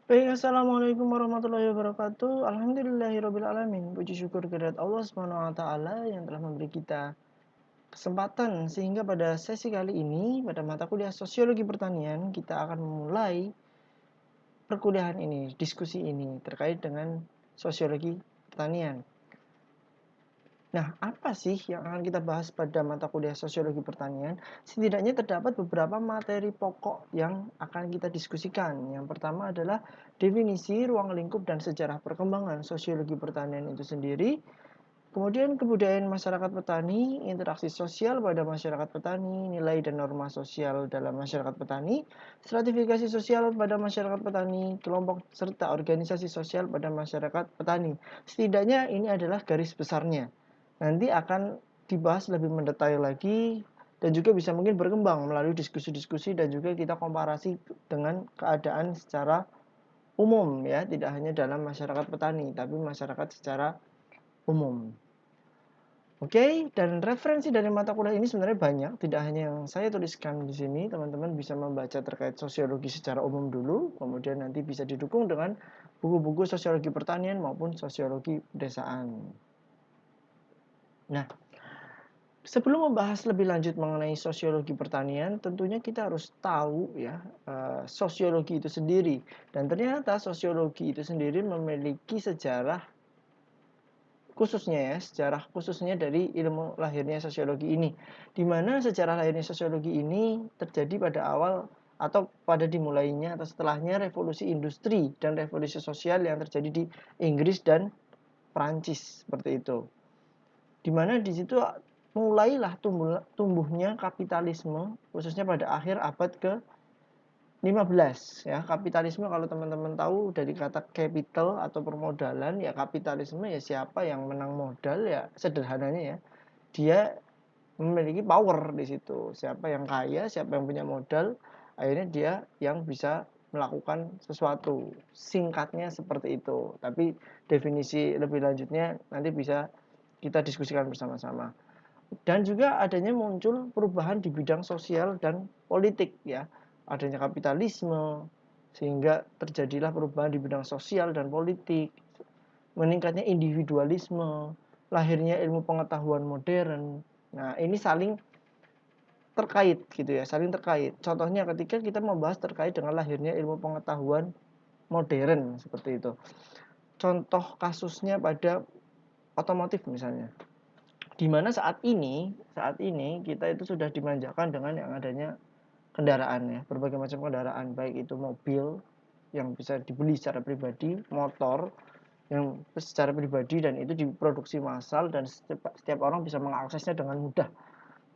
Baik, assalamualaikum warahmatullahi wabarakatuh. Alhamdulillahirabbil alamin. Puji syukur kehadirat Allah Subhanahu wa taala yang telah memberi kita kesempatan sehingga pada sesi kali ini pada mata kuliah Sosiologi Pertanian kita akan memulai perkuliahan ini, diskusi ini terkait dengan sosiologi pertanian. Nah, apa sih yang akan kita bahas pada mata kuliah Sosiologi Pertanian? Setidaknya terdapat beberapa materi pokok yang akan kita diskusikan. Yang pertama adalah definisi, ruang lingkup, dan sejarah perkembangan sosiologi pertanian itu sendiri. Kemudian kebudayaan masyarakat petani, interaksi sosial pada masyarakat petani, nilai dan norma sosial dalam masyarakat petani, stratifikasi sosial pada masyarakat petani, kelompok serta organisasi sosial pada masyarakat petani. Setidaknya ini adalah garis besarnya. Nanti akan dibahas lebih mendetail lagi dan juga bisa mungkin berkembang melalui diskusi-diskusi dan juga kita komparasi dengan keadaan secara umum ya, tidak hanya dalam masyarakat petani tapi masyarakat secara umum. Oke, dan referensi dari mata kuliah ini sebenarnya banyak, tidak hanya yang saya tuliskan di sini, teman-teman bisa membaca terkait sosiologi secara umum dulu, kemudian nanti bisa didukung dengan buku-buku sosiologi pertanian maupun sosiologi pedesaan. Nah, sebelum membahas lebih lanjut mengenai sosiologi pertanian, tentunya kita harus tahu ya sosiologi itu sendiri. Dan ternyata sosiologi itu sendiri memiliki sejarah khususnya ya, sejarah khususnya dari ilmu lahirnya sosiologi ini. Di mana sejarah lahirnya sosiologi ini terjadi pada awal atau pada dimulainya atau setelahnya revolusi industri dan revolusi sosial yang terjadi di Inggris dan Prancis seperti itu. Di mana di situ mulailah tumbuhnya kapitalisme khususnya pada akhir abad ke 15 ya. Kapitalisme kalau teman-teman tahu dari kata capital atau permodalan ya, kapitalisme ya siapa yang menang modal ya, sederhananya ya dia memiliki power di situ. Siapa yang kaya, siapa yang punya modal, akhirnya dia yang bisa melakukan sesuatu. Singkatnya seperti itu. Tapi definisi lebih lanjutnya nanti bisa kita diskusikan bersama-sama. Dan juga adanya muncul perubahan di bidang sosial dan politik ya. Adanya kapitalisme sehingga terjadilah perubahan di bidang sosial dan politik, meningkatnya individualisme, lahirnya ilmu pengetahuan modern. Nah, ini saling terkait gitu ya, saling terkait. Contohnya ketika kita membahas terkait dengan lahirnya ilmu pengetahuan modern seperti itu. Contoh kasusnya pada otomotif misalnya. Di mana saat ini kita itu sudah dimanjakan dengan yang adanya kendaraan ya, berbagai macam kendaraan, baik itu mobil yang bisa dibeli secara pribadi, motor yang secara pribadi dan itu diproduksi massal dan setiap orang bisa mengaksesnya dengan mudah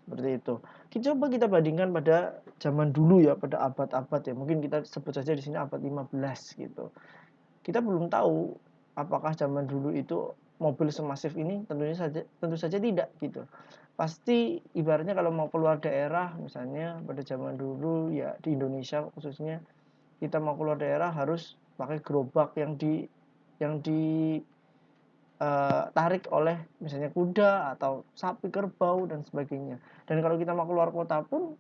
seperti itu. Coba kita bandingkan pada zaman dulu ya, pada abad-abad ya, mungkin kita sebut saja di sini abad 15 gitu. Kita belum tahu apakah zaman dulu itu mobil semasif ini, tentu saja tidak gitu. Pasti ibaratnya kalau mau keluar daerah misalnya pada zaman dulu ya di Indonesia khususnya, kita mau keluar daerah harus pakai gerobak yang di tarik oleh misalnya kuda atau sapi kerbau dan sebagainya. Dan kalau kita mau keluar kota pun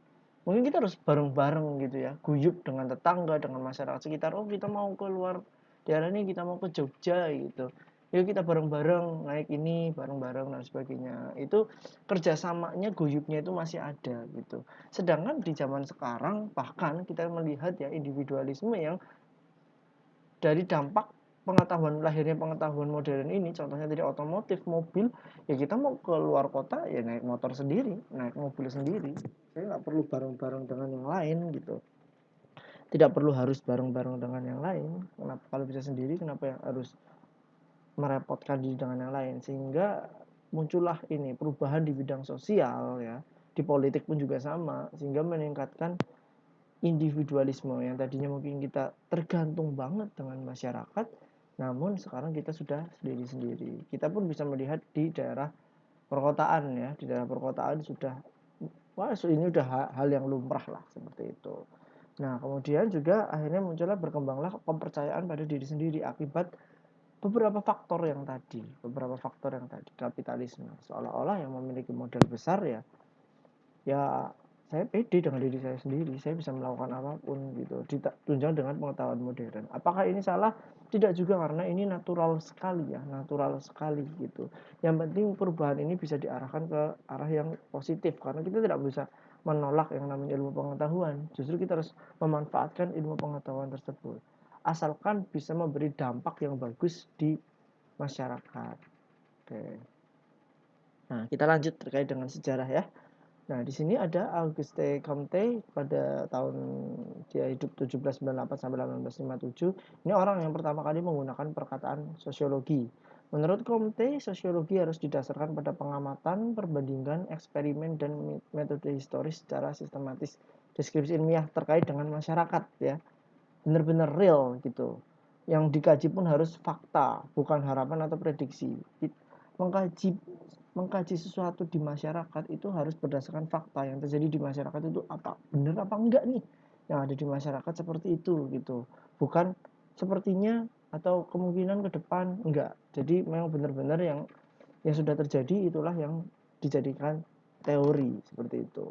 mungkin kita harus bareng-bareng gitu ya, guyup dengan tetangga, dengan masyarakat sekitar. Oh, kita mau keluar daerah ini, kita mau ke Jogja gitu. Yuk kita bareng-bareng naik ini, bareng-bareng dan sebagainya. Itu kerjasamanya, guyupnya itu masih ada gitu. Sedangkan di zaman sekarang bahkan kita melihat ya individualisme yang dari dampak lahirnya pengetahuan modern ini, contohnya dari otomotif, mobil, ya kita mau ke luar kota ya naik motor sendiri, naik mobil sendiri. Saya nggak perlu bareng-bareng dengan yang lain gitu. Tidak perlu harus bareng-bareng dengan yang lain. Kenapa kalau bisa sendiri, kenapa yang harus merepotkan diri dengan yang lain? Sehingga muncullah ini perubahan di bidang sosial ya, di politik pun juga sama, sehingga meningkatkan individualisme yang tadinya mungkin kita tergantung banget dengan masyarakat, namun sekarang kita sudah sendiri-sendiri. Kita pun bisa melihat di daerah perkotaan ya, di daerah perkotaan sudah, wah ini udah hal yang lumrah lah seperti itu. Nah, kemudian juga akhirnya muncullah berkembanglah kepercayaan pada diri sendiri akibat beberapa faktor yang tadi, kapitalisme. Seolah-olah yang memiliki modal besar ya saya pede dengan diri saya sendiri, saya bisa melakukan apapun gitu, ditunjang dengan pengetahuan modern. Apakah ini salah? Tidak juga, karena ini natural sekali ya, natural sekali gitu. Yang penting perubahan ini bisa diarahkan ke arah yang positif, karena kita tidak bisa menolak yang namanya ilmu pengetahuan. Justru kita harus memanfaatkan ilmu pengetahuan tersebut. Asalkan bisa memberi dampak yang bagus di masyarakat. Oke. Nah, kita lanjut terkait dengan sejarah ya. Nah, di sini ada Auguste Comte pada tahun dia hidup 1798 sampai 1857. Ini orang yang pertama kali menggunakan perkataan sosiologi. Menurut Comte, sosiologi harus didasarkan pada pengamatan, perbandingan, eksperimen, dan metode historis secara sistematis. Deskripsi ilmiah terkait dengan masyarakat ya, benar-benar real gitu. Yang dikaji pun harus fakta, bukan harapan atau prediksi. Mengkaji mengkaji sesuatu di masyarakat itu harus berdasarkan fakta yang terjadi di masyarakat itu apa benar apa enggak nih yang ada di masyarakat seperti itu gitu, bukan sepertinya atau kemungkinan ke depan, enggak. Jadi memang benar-benar yang sudah terjadi itulah yang dijadikan teori seperti itu.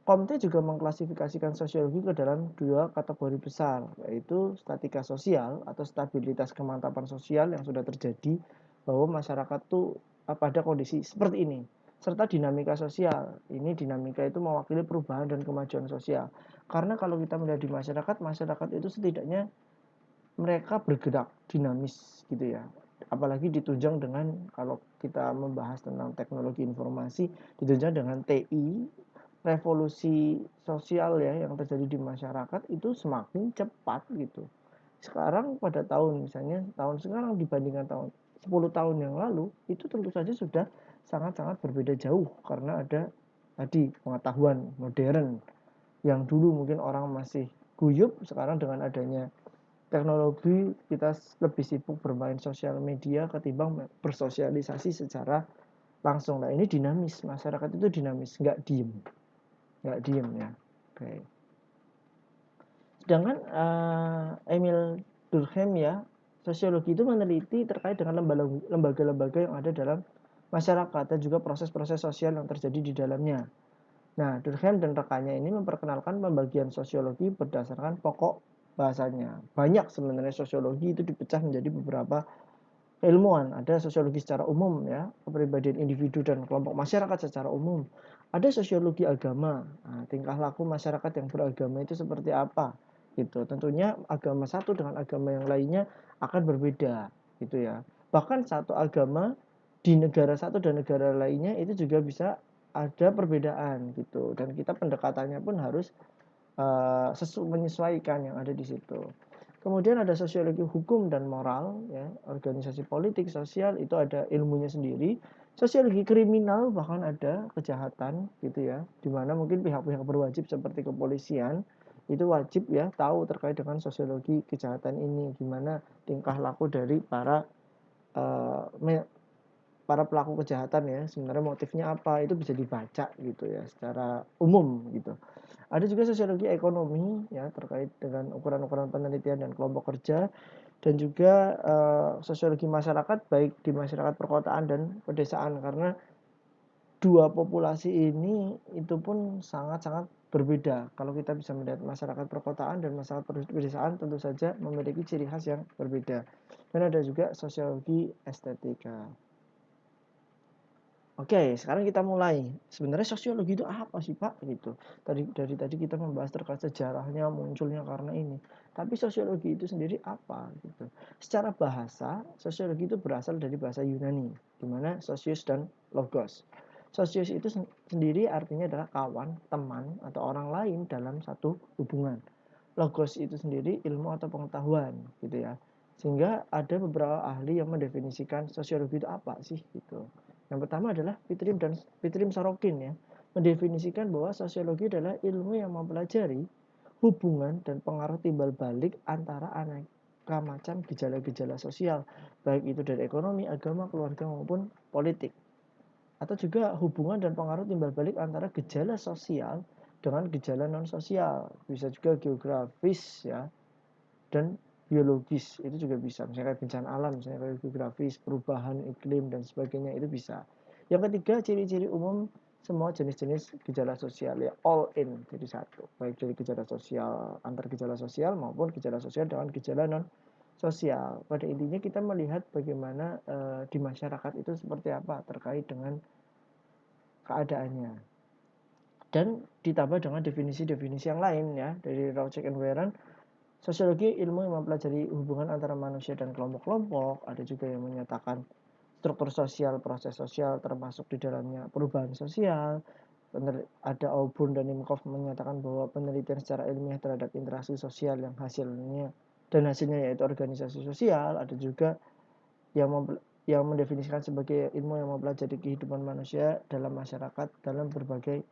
Comte juga mengklasifikasikan sosiologi ke dalam dua kategori besar, yaitu statika sosial atau stabilitas kemantapan sosial yang sudah terjadi bahwa masyarakat tuh pada kondisi seperti ini, serta dinamika sosial. Ini dinamika itu mewakili perubahan dan kemajuan sosial. Karena kalau kita melihat di masyarakat, masyarakat itu setidaknya mereka bergerak dinamis gitu ya. Apalagi ditunjang dengan, kalau kita membahas tentang teknologi informasi, ditunjang dengan TI, revolusi sosial ya yang terjadi di masyarakat itu semakin cepat gitu. Sekarang pada tahun misalnya tahun sekarang dibandingkan tahun 10 tahun yang lalu itu tentu saja sudah sangat-sangat berbeda jauh, karena ada tadi pengetahuan modern yang dulu mungkin orang masih guyup, sekarang dengan adanya teknologi kita lebih sibuk bermain sosial media ketimbang bersosialisasi secara langsung. Nah, ini dinamis, masyarakat itu dinamis, nggak diem ya. Oke. Sedangkan Emil Durkheim ya, sosiologi itu meneliti terkait dengan lembaga-lembaga yang ada dalam masyarakat dan juga proses-proses sosial yang terjadi di dalamnya. Nah, Durkheim dan rekannya ini memperkenalkan pembagian sosiologi berdasarkan pokok bahasanya. Banyak sebenarnya sosiologi itu dipecah menjadi beberapa ilmuwan. Ada sosiologi secara umum ya, kepribadian individu dan kelompok masyarakat secara umum. Ada sosiologi agama, nah, tingkah laku masyarakat yang beragama itu seperti apa gitu. Tentunya agama satu dengan agama yang lainnya akan berbeda gitu ya. Bahkan satu agama di negara satu dan negara lainnya itu juga bisa ada perbedaan gitu, dan kita pendekatannya pun harus menyesuaikan yang ada di situ. Kemudian ada sosiologi hukum dan moral ya, organisasi politik, sosial itu ada ilmunya sendiri. Sosiologi kriminal bahkan ada kejahatan gitu ya, dimana mungkin pihak-pihak berwajib seperti kepolisian itu wajib ya tahu terkait dengan sosiologi kejahatan ini, gimana tingkah laku dari uh, para pelaku kejahatan ya, sebenarnya motifnya apa itu bisa dibaca gitu ya secara umum gitu. Ada juga sosiologi ekonomi ya terkait dengan ukuran-ukuran penelitian dan kelompok kerja, dan juga sosiologi masyarakat baik di masyarakat perkotaan dan pedesaan, karena dua populasi ini itu pun sangat-sangat berbeda. Kalau kita bisa melihat masyarakat perkotaan dan masyarakat pedesaan tentu saja memiliki ciri khas yang berbeda. Dan ada juga sosiologi estetika. Oke, sekarang kita mulai. Sebenarnya sosiologi itu apa sih, Pak? Gitu. Dari tadi kita membahas terkait sejarahnya, munculnya karena ini. Tapi sosiologi itu sendiri apa? Gitu. Secara bahasa, sosiologi itu berasal dari bahasa Yunani, di mana sosius dan logos. Sosius itu sendiri artinya adalah kawan, teman, atau orang lain dalam satu hubungan. Logos itu sendiri ilmu atau pengetahuan, gitu ya. Sehingga ada beberapa ahli yang mendefinisikan sosiologi itu apa sih, gitu. Yang pertama adalah Pitrim Sorokin ya, mendefinisikan bahwa sosiologi adalah ilmu yang mempelajari hubungan dan pengaruh timbal balik antara aneka macam gejala-gejala sosial, baik itu dari ekonomi, agama, keluarga maupun politik. Atau juga hubungan dan pengaruh timbal balik antara gejala sosial dengan gejala non sosial, bisa juga geografis ya, dan biologis itu juga bisa, misalnya kayak bencana alam, misalnya kayak geografis, perubahan iklim dan sebagainya itu bisa. Yang ketiga, ciri-ciri umum semua jenis-jenis gejala sosial ya, all in jadi satu, baik dari gejala sosial antar gejala sosial maupun gejala sosial dengan gejala non sosial. Pada intinya kita melihat bagaimana di masyarakat itu seperti apa terkait dengan keadaannya. Dan ditambah dengan definisi-definisi yang lain ya dari Raucek and Weran. Sosiologi ilmu yang mempelajari hubungan antara manusia dan kelompok-kelompok. Ada juga yang menyatakan struktur sosial, proses sosial termasuk di dalamnya perubahan sosial. Ada Auburn dan Imhoff menyatakan bahwa penelitian secara ilmiah terhadap interaksi sosial yang hasilnya yaitu organisasi sosial. Ada juga yang mendefinisikan sebagai ilmu yang mempelajari kehidupan manusia dalam masyarakat dalam berbagai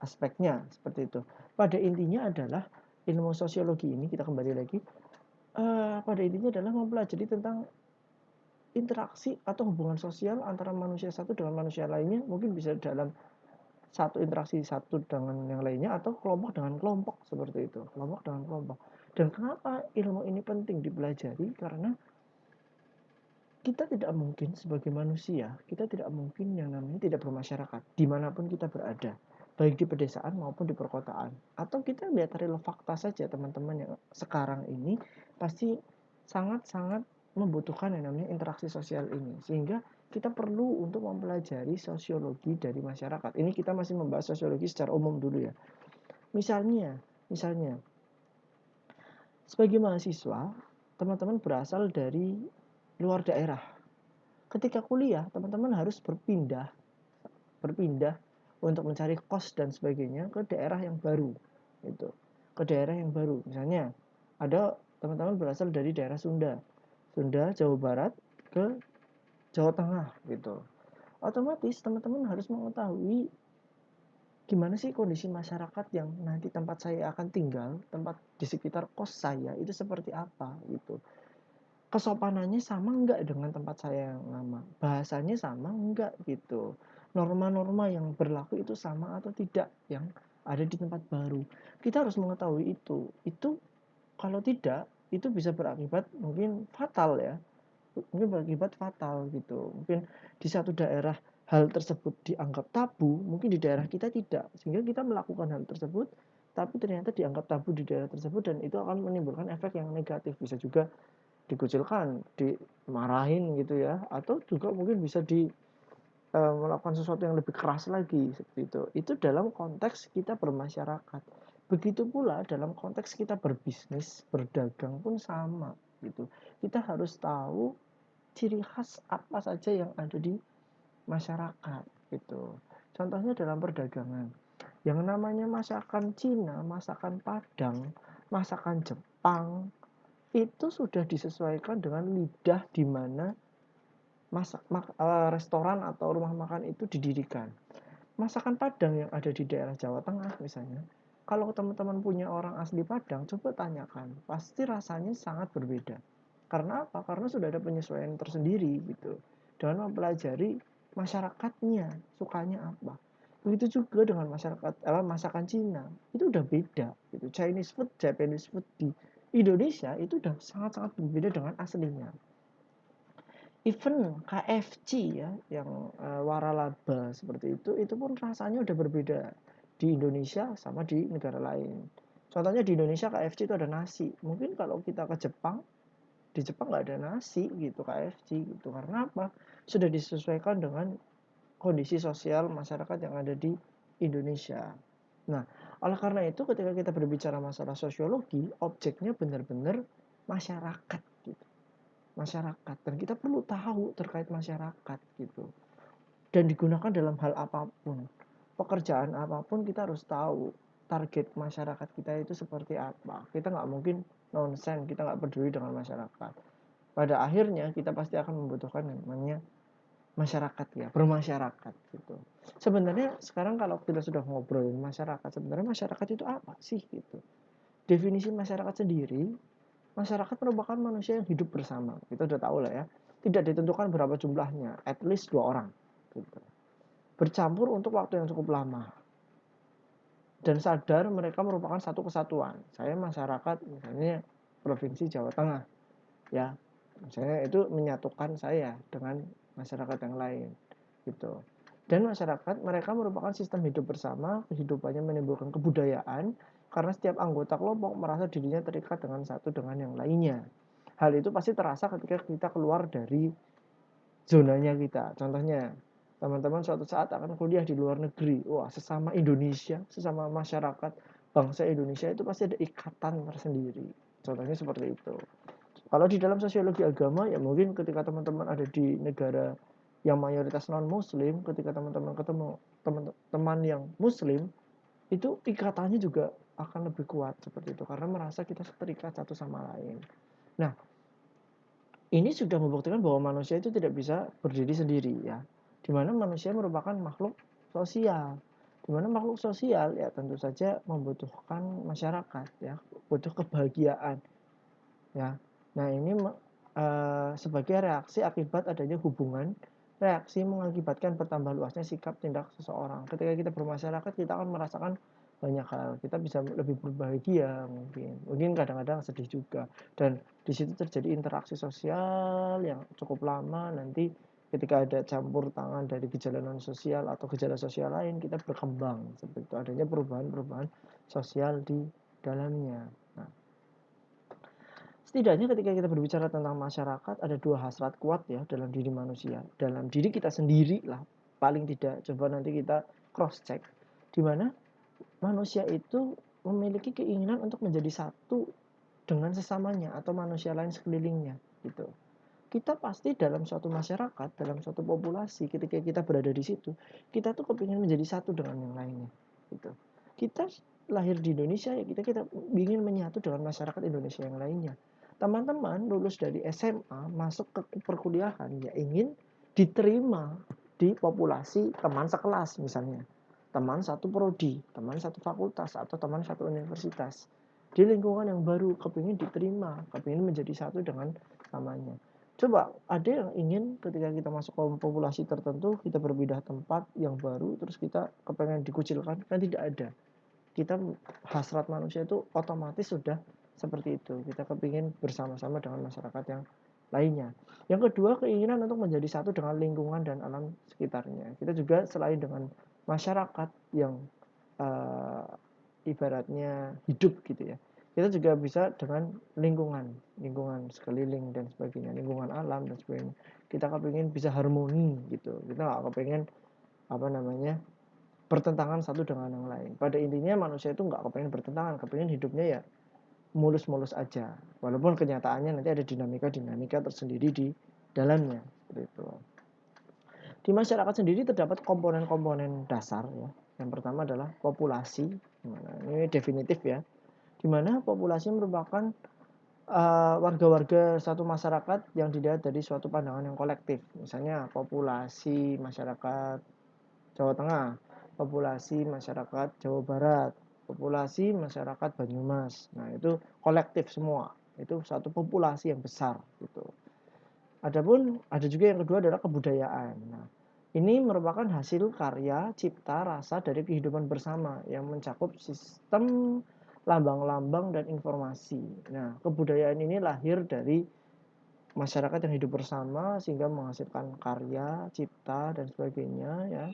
aspeknya seperti itu. Pada intinya adalah ilmu sosiologi ini, kita kembali lagi, pada intinya adalah mempelajari tentang interaksi atau hubungan sosial antara manusia satu dengan manusia lainnya, mungkin bisa dalam satu interaksi satu dengan yang lainnya atau kelompok dengan kelompok seperti itu, kelompok dengan kelompok. Dan kenapa ilmu ini penting dipelajari? Karena kita tidak mungkin sebagai manusia, kita tidak mungkin yang namanya tidak bermasyarakat dimanapun kita berada, baik di pedesaan maupun di perkotaan. Atau kita lihat real fakta saja teman-teman yang sekarang ini pasti sangat-sangat membutuhkan yang namanya interaksi sosial ini. Sehingga kita perlu untuk mempelajari sosiologi dari masyarakat. Ini kita masih membahas sosiologi secara umum dulu ya. Misalnya, sebagai mahasiswa, teman-teman berasal dari luar daerah. Ketika kuliah, teman-teman harus berpindah untuk mencari kos dan sebagainya ke daerah yang baru. Gitu. Ke daerah yang baru. Misalnya, ada teman-teman berasal dari daerah Sunda, Jawa Barat ke Jawa Tengah gitu. Otomatis teman-teman harus mengetahui gimana sih kondisi masyarakat yang nanti tempat saya akan tinggal, tempat di sekitar kos saya itu seperti apa gitu. Kesopanannya sama enggak dengan tempat saya yang lama, bahasanya sama enggak gitu, norma-norma yang berlaku itu sama atau tidak yang ada di tempat baru. Kita harus mengetahui itu kalau tidak itu bisa berakibat mungkin fatal ya, mungkin berakibat fatal gitu. Mungkin di satu daerah hal tersebut dianggap tabu, mungkin di daerah kita tidak, sehingga kita melakukan hal tersebut tapi ternyata dianggap tabu di daerah tersebut dan itu akan menimbulkan efek yang negatif, bisa juga dikucilkan, dimarahin gitu ya, atau juga mungkin bisa melakukan sesuatu yang lebih keras lagi seperti itu. Itu dalam konteks kita bermasyarakat. Begitu pula dalam konteks kita berbisnis, berdagang pun sama gitu. Kita harus tahu ciri khas apa saja yang ada di masyarakat gitu. Contohnya dalam perdagangan. Yang namanya masakan Cina, masakan Padang, masakan Jepang, itu sudah disesuaikan dengan lidah di mana restoran atau rumah makan itu didirikan. Masakan Padang yang ada di daerah Jawa Tengah misalnya, kalau teman-teman punya orang asli Padang, coba tanyakan, pasti rasanya sangat berbeda. Karena apa? Karena sudah ada penyesuaian tersendiri gitu. Dengan mempelajari masyarakatnya, sukanya apa. Begitu juga dengan masakan Cina, itu udah beda gitu. Chinese food, Japanese food di Indonesia itu udah sangat-sangat berbeda dengan aslinya. Even KFC ya, yang waralaba seperti itu pun rasanya udah berbeda di Indonesia sama di negara lain. Contohnya di Indonesia KFC itu ada nasi. Mungkin kalau kita ke Jepang, di Jepang nggak ada nasi gitu KFC gitu. Karena apa? Sudah disesuaikan dengan kondisi sosial masyarakat yang ada di Indonesia. Nah, oleh karena itu ketika kita berbicara masalah sosiologi, objeknya benar-benar masyarakat gitu. Masyarakat, dan kita perlu tahu terkait masyarakat gitu. Dan digunakan dalam hal apapun. Pekerjaan apapun kita harus tahu target masyarakat kita itu seperti apa. Kita nggak mungkin nonsen, kita nggak peduli dengan masyarakat. Pada akhirnya kita pasti akan membutuhkan namanya masyarakat ya, bermasyarakat gitu. Sebenarnya sekarang kalau kita sudah ngobrolin masyarakat, sebenarnya masyarakat itu apa sih gitu. Definisi masyarakat sendiri, masyarakat merupakan manusia yang hidup bersama. Kita udah tahu lah ya. Tidak ditentukan berapa jumlahnya, at least 2 orang gitu. Bercampur untuk waktu yang cukup lama. Dan sadar mereka merupakan satu kesatuan. Saya masyarakat misalnya Provinsi Jawa Tengah ya. Saya itu menyatukan saya dengan masyarakat yang lain gitu. Dan masyarakat, mereka merupakan sistem hidup bersama, kehidupannya menimbulkan kebudayaan, karena setiap anggota kelompok merasa dirinya terikat dengan satu dengan yang lainnya. Hal itu pasti terasa ketika kita keluar dari zonanya kita. Contohnya, teman-teman suatu saat akan kuliah di luar negeri. Wah, sesama Indonesia, sesama masyarakat bangsa Indonesia itu pasti ada ikatan tersendiri. Contohnya seperti itu. Kalau di dalam sosiologi agama, ya mungkin ketika teman-teman ada di negara yang mayoritas non-muslim, ketika teman-teman ketemu teman-teman yang muslim, itu ikatannya juga akan lebih kuat seperti itu, karena merasa kita terikat satu sama lain. Nah, ini sudah membuktikan bahwa manusia itu tidak bisa berdiri sendiri, ya. Dimana manusia merupakan makhluk sosial. Dimana makhluk sosial ya tentu saja membutuhkan masyarakat, ya, butuh kebahagiaan, ya. Nah, ini sebagai reaksi akibat adanya hubungan, reaksi mengakibatkan bertambah luasnya sikap tindak seseorang. Ketika kita bermasyarakat, kita akan merasakan banyak hal. Kita bisa lebih berbahagia mungkin kadang-kadang sedih juga. Dan di situ terjadi interaksi sosial yang cukup lama. Nanti ketika ada campur tangan dari gejala non sosial atau gejala sosial lain, kita berkembang seperti itu. Adanya perubahan-perubahan sosial di dalamnya. Nah, setidaknya ketika kita berbicara tentang masyarakat, ada dua hasrat kuat ya dalam diri manusia. Dalam diri kita sendiri lah, paling tidak. Coba nanti kita cross check. Di mana manusia itu memiliki keinginan untuk menjadi satu dengan sesamanya atau manusia lain sekelilingnya gitu. Kita pasti dalam suatu masyarakat, dalam suatu populasi, ketika kita berada di situ, kita tuh kepingin menjadi satu dengan yang lainnya gitu. Kita lahir di Indonesia, ya kita ingin menyatu dengan masyarakat Indonesia yang lainnya. Teman-teman lulus dari SMA masuk ke perkuliahan, ya ingin diterima di populasi teman sekelas misalnya, teman satu prodi, teman satu fakultas, atau teman satu universitas. Di lingkungan yang baru, kepingin diterima, kepingin menjadi satu dengan namanya. Coba, ada yang ingin ketika kita masuk ke populasi tertentu, kita berpindah tempat yang baru, terus kita kepengen dikucilkan, kan tidak ada. Kita, hasrat manusia itu otomatis sudah seperti itu. Kita kepingin bersama-sama dengan masyarakat yang lainnya. Yang kedua, keinginan untuk menjadi satu dengan lingkungan dan alam sekitarnya. Kita juga selain dengan masyarakat yang ibaratnya hidup gitu ya, kita juga bisa dengan lingkungan sekeliling dan sebagainya, lingkungan alam dan sebagainya. Kita kepingin bisa harmoni gitu, kita nggak kepingin bertentangan satu dengan yang lain. Pada intinya manusia itu nggak kepingin bertentangan, kepingin hidupnya ya mulus-mulus aja, walaupun kenyataannya nanti ada dinamika tersendiri di dalamnya seperti itu. Di masyarakat sendiri terdapat komponen-komponen dasar ya. Yang pertama adalah populasi. Ini definitif ya. Di mana populasi merupakan warga-warga satu masyarakat yang dilihat dari suatu pandangan yang kolektif. Misalnya populasi masyarakat Jawa Tengah, populasi masyarakat Jawa Barat, populasi masyarakat Banyumas. Nah, itu kolektif semua. Itu satu populasi yang besar gitu. Adapun ada juga yang kedua adalah kebudayaan. Nah, ini merupakan hasil karya, cipta, rasa dari kehidupan bersama yang mencakup sistem lambang-lambang dan informasi. Nah, kebudayaan ini lahir dari masyarakat yang hidup bersama sehingga menghasilkan karya, cipta, dan sebagainya ya,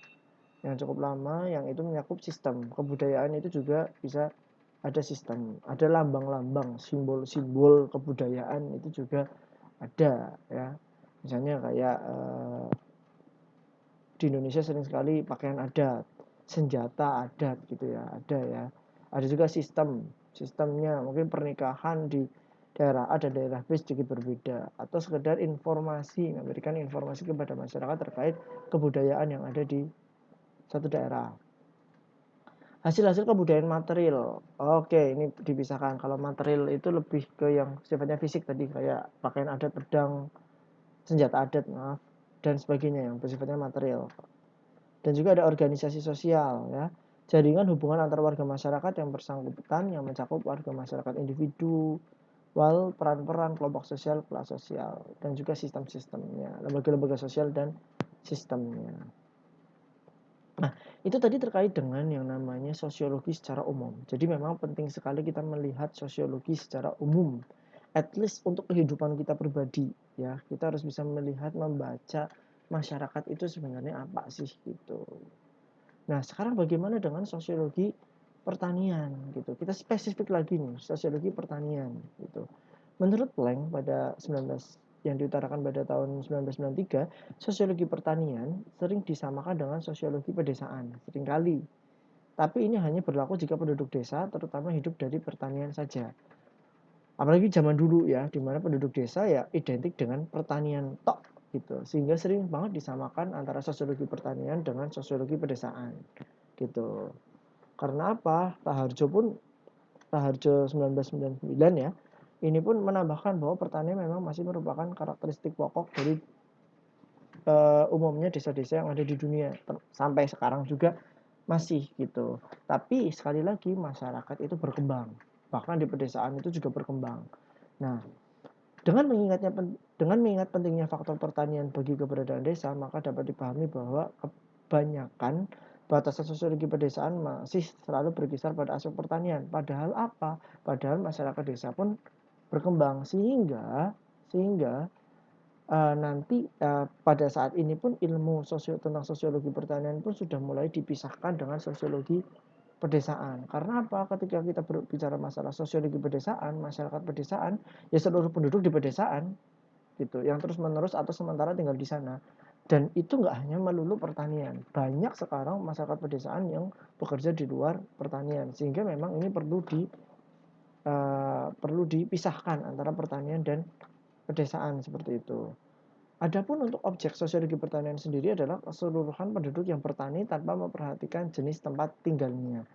yang cukup lama, yang itu mencakup sistem. Kebudayaan itu juga bisa ada sistem, ada lambang-lambang, simbol-simbol kebudayaan itu juga ada ya. Misalnya kayak di Indonesia sering sekali pakaian adat, senjata adat gitu ya, ada ya. Ada juga sistemnya, mungkin pernikahan di daerah A dan daerah B sedikit berbeda, atau sekedar informasi, memberikan informasi kepada masyarakat terkait kebudayaan yang ada di satu daerah. Hasil-hasil kebudayaan material. Oke, ini dipisahkan. Kalau material itu lebih ke yang sifatnya fisik tadi, kayak pakaian adat, pedang, senjata adat, maaf, dan sebagainya yang bersifatnya material. Dan juga ada organisasi sosial ya, jaringan hubungan antar warga masyarakat yang bersangkutan yang mencakup warga masyarakat individu, peran-peran kelompok sosial, kelas sosial, dan juga sistem-sistemnya, lembaga-lembaga sosial dan sistemnya. Nah, itu tadi terkait dengan yang namanya sosiologi secara umum. Jadi memang penting sekali kita melihat sosiologi secara umum, at least untuk kehidupan kita pribadi ya. Kita harus bisa melihat, membaca masyarakat itu sebenarnya apa sih gitu. Nah, sekarang bagaimana dengan sosiologi pertanian gitu. Kita spesifik lagi nih, sosiologi pertanian gitu. Menurut Planck pada 19 yang diutarakan pada tahun 1993, sosiologi pertanian sering disamakan dengan sosiologi pedesaan, seringkali. Tapi ini hanya berlaku jika penduduk desa terutama hidup dari pertanian saja. Apalagi zaman dulu ya, di mana penduduk desa ya identik dengan pertanian tok gitu. Sehingga sering banget disamakan antara sosiologi pertanian dengan sosiologi pedesaan gitu. Karena apa? Taharjo 1999 ya, ini pun menambahkan bahwa pertanian memang masih merupakan karakteristik pokok dari umumnya desa-desa yang ada di dunia sampai sekarang juga masih gitu. Tapi sekali lagi masyarakat itu berkembang, bahkan di pedesaan itu juga berkembang. Nah, dengan mengingat pentingnya faktor pertanian bagi keberadaan desa, maka dapat dipahami bahwa kebanyakan batasan sosiologi pedesaan masih selalu berkisar pada aspek pertanian. Padahal apa? Padahal masyarakat desa pun berkembang sehingga sehingga nanti pada saat ini pun ilmu tentang sosiologi pertanian pun sudah mulai dipisahkan dengan sosiologi pedesaan. Karena apa? Ketika kita berbicara masalah sosiologi pedesaan, masyarakat pedesaan, ya seluruh penduduk di pedesaan gitu, yang terus menerus atau sementara tinggal di sana. Dan itu nggak hanya melulu pertanian, banyak sekarang masyarakat pedesaan yang bekerja di luar pertanian, sehingga memang ini perlu dipisahkan antara pertanian dan pedesaan seperti itu. Adapun untuk objek sosiologi pertanian sendiri adalah keseluruhan penduduk yang bertani tanpa memperhatikan jenis tempat tinggalnya.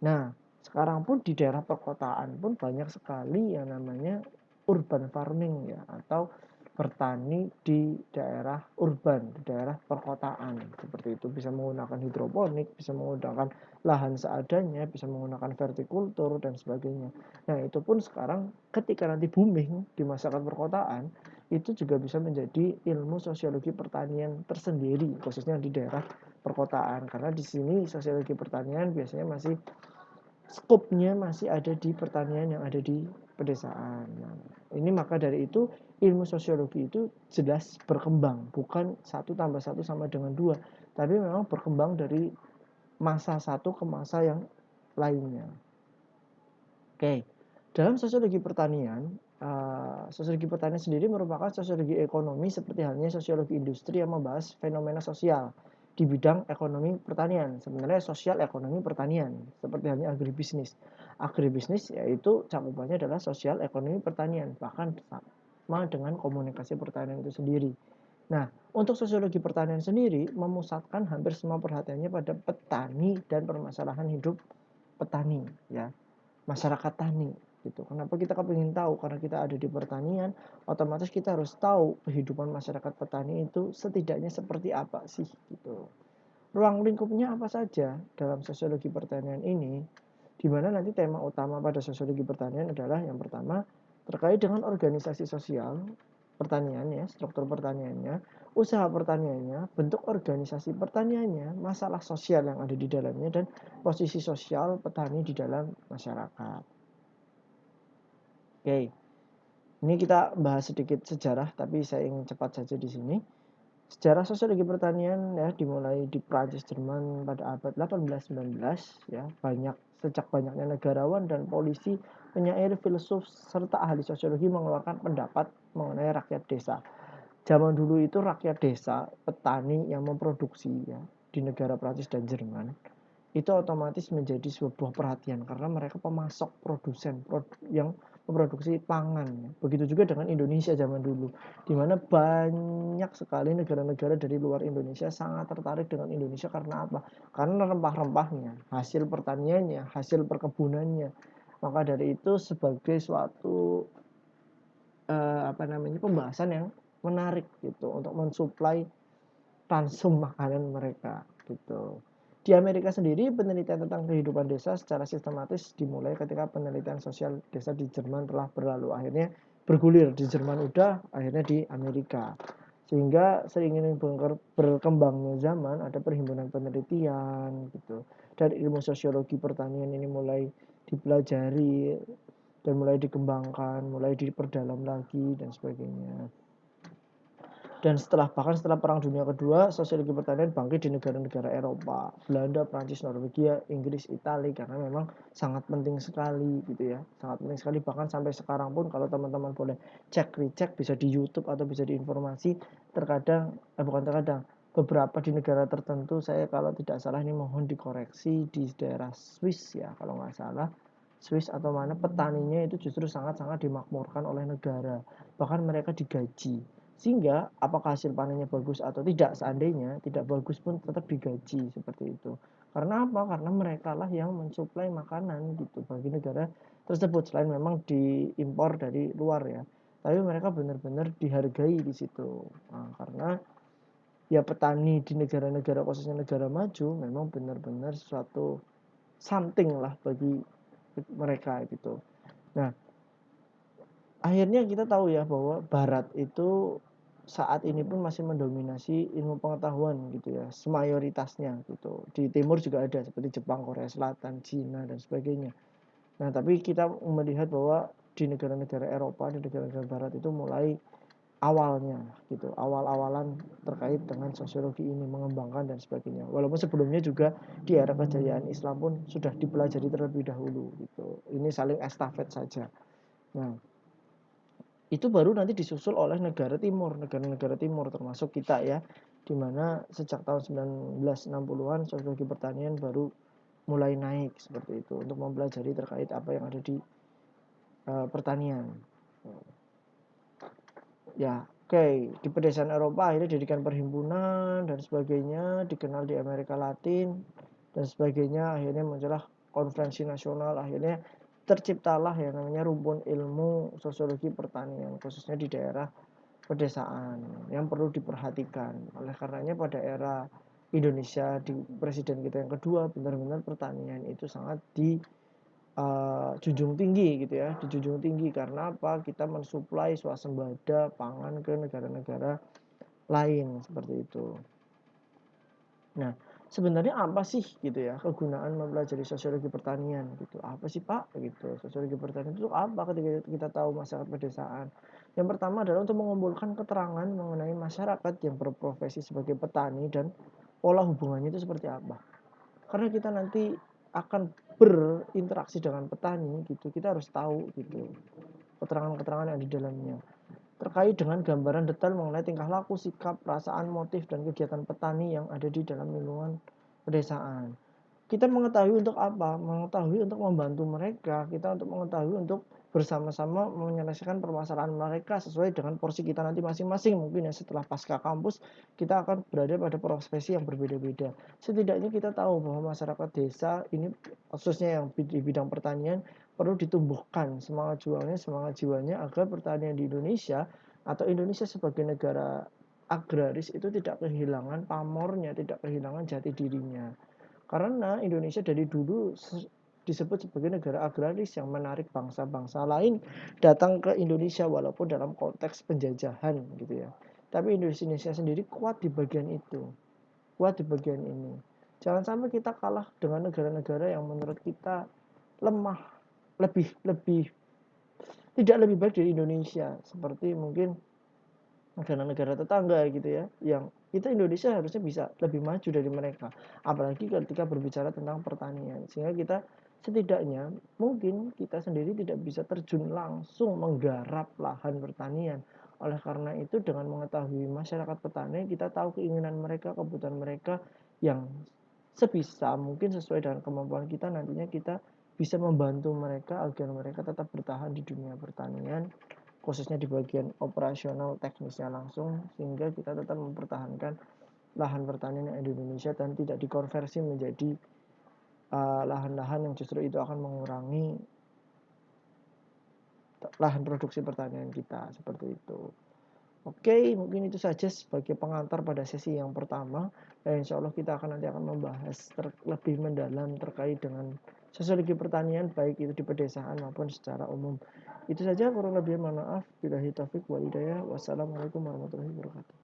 Nah, sekarang pun di daerah perkotaan pun banyak sekali yang namanya urban farming ya, atau bertani di daerah urban, di daerah perkotaan. Seperti itu bisa menggunakan hidroponik, bisa menggunakan lahan seadanya, bisa menggunakan vertikultur dan sebagainya. Nah, itu pun sekarang ketika nanti booming di masyarakat perkotaan, itu juga bisa menjadi ilmu sosiologi pertanian tersendiri, khususnya di daerah perkotaan. Karena di sini sosiologi pertanian biasanya masih skupnya masih ada di pertanian yang ada di pedesaan. Nah, ini maka dari itu ilmu sosiologi itu jelas berkembang, bukan 1+1 sama dengan 2, tapi memang berkembang dari masa satu ke masa yang lainnya. Oke, dalam sosiologi pertanian sendiri merupakan sosiologi ekonomi seperti halnya sosiologi industri yang membahas fenomena sosial di bidang ekonomi pertanian. Sebenarnya sosial ekonomi pertanian, seperti halnya agribisnis. Agribisnis yaitu cakupannya adalah sosial ekonomi pertanian, bahkan sama dengan komunikasi pertanian itu sendiri. Nah, untuk sosiologi pertanian sendiri memusatkan hampir semua perhatiannya pada petani dan permasalahan hidup petani ya, masyarakat tani gitu. Kenapa kita kepingin tahu? Karena kita ada di pertanian, otomatis kita harus tahu kehidupan masyarakat petani itu setidaknya seperti apa sih gitu. Ruang lingkupnya apa saja dalam sosiologi pertanian ini, di mana nanti tema utama pada sosiologi pertanian adalah yang pertama terkait dengan organisasi sosial pertanian ya, struktur pertaniannya, usaha pertaniannya, bentuk organisasi pertaniannya, masalah sosial yang ada di dalamnya, dan posisi sosial petani di dalam masyarakat. Oke, ini kita bahas sedikit sejarah, tapi saya ingin cepat saja di sini. Sejarah sosiologi pertanian ya dimulai di Prancis Jerman pada abad 18-19 ya, sejak banyaknya negarawan dan polisi, penyair, filsuf serta ahli sosiologi mengeluarkan pendapat mengenai rakyat desa. Zaman dulu itu rakyat desa, petani yang memproduksi ya di negara Prancis dan Jerman itu otomatis menjadi sebuah perhatian karena mereka pemasok produsen yang memproduksi pangan. Begitu juga dengan Indonesia zaman dulu, di mana banyak sekali negara-negara dari luar Indonesia sangat tertarik dengan Indonesia karena apa? Karena rempah-rempahnya, hasil pertaniannya, hasil perkebunannya. Maka dari itu sebagai suatu pembahasan yang menarik gitu untuk mensuplai ransum makanan mereka gitu. Di Amerika sendiri, penelitian tentang kehidupan desa secara sistematis dimulai ketika penelitian sosial desa di Jerman telah berlalu. Akhirnya bergulir di Jerman udah, akhirnya di Amerika. Sehingga seiring berkembangnya zaman, ada perhimpunan penelitian gitu. Dan ilmu sosiologi pertanian ini mulai dipelajari dan mulai dikembangkan, mulai diperdalam lagi dan sebagainya. Dan bahkan setelah Perang Dunia Kedua, sosiologi pertanian bangkit di negara-negara Eropa, Belanda, Prancis, Norwegia, Inggris, Italia, karena memang sangat penting sekali gitu ya, sangat penting sekali. Bahkan sampai sekarang pun kalau teman-teman boleh recheck bisa di YouTube atau bisa di informasi, bukan terkadang, beberapa di negara tertentu, saya kalau tidak salah ini mohon dikoreksi, di daerah Swiss ya kalau nggak salah, Swiss atau mana, petaninya itu justru sangat-sangat dimakmurkan oleh negara, bahkan mereka digaji. Sehingga apakah hasil panennya bagus atau tidak, seandainya tidak bagus pun tetap digaji seperti itu. Karena apa? Karena mereka lah yang mensuplai makanan gitu bagi negara tersebut, selain memang diimpor dari luar ya. Tapi mereka benar-benar dihargai di situ. Nah, karena ya petani di negara-negara, khususnya negara maju, memang benar-benar suatu something lah bagi mereka gitu. Nah, akhirnya kita tahu ya bahwa Barat itu saat ini pun masih mendominasi ilmu pengetahuan gitu ya, semayoritasnya gitu. Di timur juga ada seperti Jepang, Korea Selatan, Cina dan sebagainya. Nah, tapi kita melihat bahwa di negara-negara Eropa, di negara-negara Barat itu mulai awalnya gitu, awal-awalan terkait dengan sosiologi ini mengembangkan dan sebagainya. Walaupun sebelumnya juga di era kejayaan Islam pun sudah dipelajari terlebih dahulu gitu. Ini saling estafet saja. Nah, itu baru nanti disusul oleh negara-negara timur termasuk kita ya, dimana sejak tahun 1960-an sosiologi pertanian baru mulai naik seperti itu untuk mempelajari terkait apa yang ada di pertanian ya. Oke, di pedesaan Eropa akhirnya dijadikan perhimpunan dan sebagainya, dikenal di Amerika Latin dan sebagainya. Akhirnya muncullah konferensi nasional, akhirnya terciptalah yang namanya rumpun ilmu sosiologi pertanian, khususnya di daerah pedesaan yang perlu diperhatikan. Oleh karenanya pada era Indonesia di presiden kita yang kedua, benar-benar pertanian itu sangat junjung tinggi gitu ya, dijunjung tinggi. Karena apa? Kita mensuplai swasembada pangan ke negara-negara lain seperti itu. Nah, sebenarnya apa sih gitu ya kegunaan mempelajari sosiologi pertanian gitu? Apa sih Pak gitu? Sosiologi pertanian itu apa ketika kita tahu masyarakat pedesaan? Yang pertama adalah untuk mengumpulkan keterangan mengenai masyarakat yang berprofesi sebagai petani dan pola hubungannya itu seperti apa. Karena kita nanti akan berinteraksi dengan petani gitu, kita harus tahu gitu keterangan-keterangan yang di dalamnya terkait dengan gambaran detail mengenai tingkah laku, sikap, perasaan, motif, dan kegiatan petani yang ada di dalam lingkungan pedesaan. Kita mengetahui untuk apa? Mengetahui untuk membantu mereka, kita untuk mengetahui untuk bersama-sama menyelesaikan permasalahan mereka sesuai dengan porsi kita nanti masing-masing. Mungkin ya setelah pasca kampus kita akan berada pada profesi yang berbeda-beda. Setidaknya kita tahu bahwa masyarakat desa ini khususnya yang di bidang pertanian perlu ditumbuhkan semangat juangnya, semangat jiwanya agar pertanian di Indonesia atau Indonesia sebagai negara agraris itu tidak kehilangan pamornya, tidak kehilangan jati dirinya. Karena Indonesia dari dulu disebut sebagai negara agraris yang menarik bangsa-bangsa lain datang ke Indonesia walaupun dalam konteks penjajahan gitu ya. Tapi Indonesia sendiri kuat di bagian itu, kuat di bagian ini. Jangan sampai kita kalah dengan negara-negara yang menurut kita lemah, lebih lebih tidak lebih baik dari Indonesia, seperti mungkin negara-negara tetangga gitu ya, yang kita Indonesia harusnya bisa lebih maju dari mereka, apalagi ketika berbicara tentang pertanian. Sehingga kita setidaknya mungkin kita sendiri tidak bisa terjun langsung menggarap lahan pertanian. Oleh karena itu dengan mengetahui masyarakat petani, kita tahu keinginan mereka, kebutuhan mereka yang sebisa mungkin sesuai dengan kemampuan kita, nantinya kita bisa membantu mereka agar mereka tetap bertahan di dunia pertanian, khususnya di bagian operasional teknisnya langsung, sehingga kita tetap mempertahankan lahan pertanian yang ada di Indonesia dan tidak dikonversi menjadi lahan-lahan yang justru itu akan mengurangi lahan produksi pertanian kita seperti itu. Oke, mungkin itu saja sebagai pengantar pada sesi yang pertama. Dan insya Allah kita nanti akan membahas lebih mendalam terkait dengan sosiologi pertanian, baik itu di pedesaan maupun secara umum. Itu saja, kurang lebih mohon maaf. Billahi taufik wal hidayah. Wassalamualaikum warahmatullahi wabarakatuh.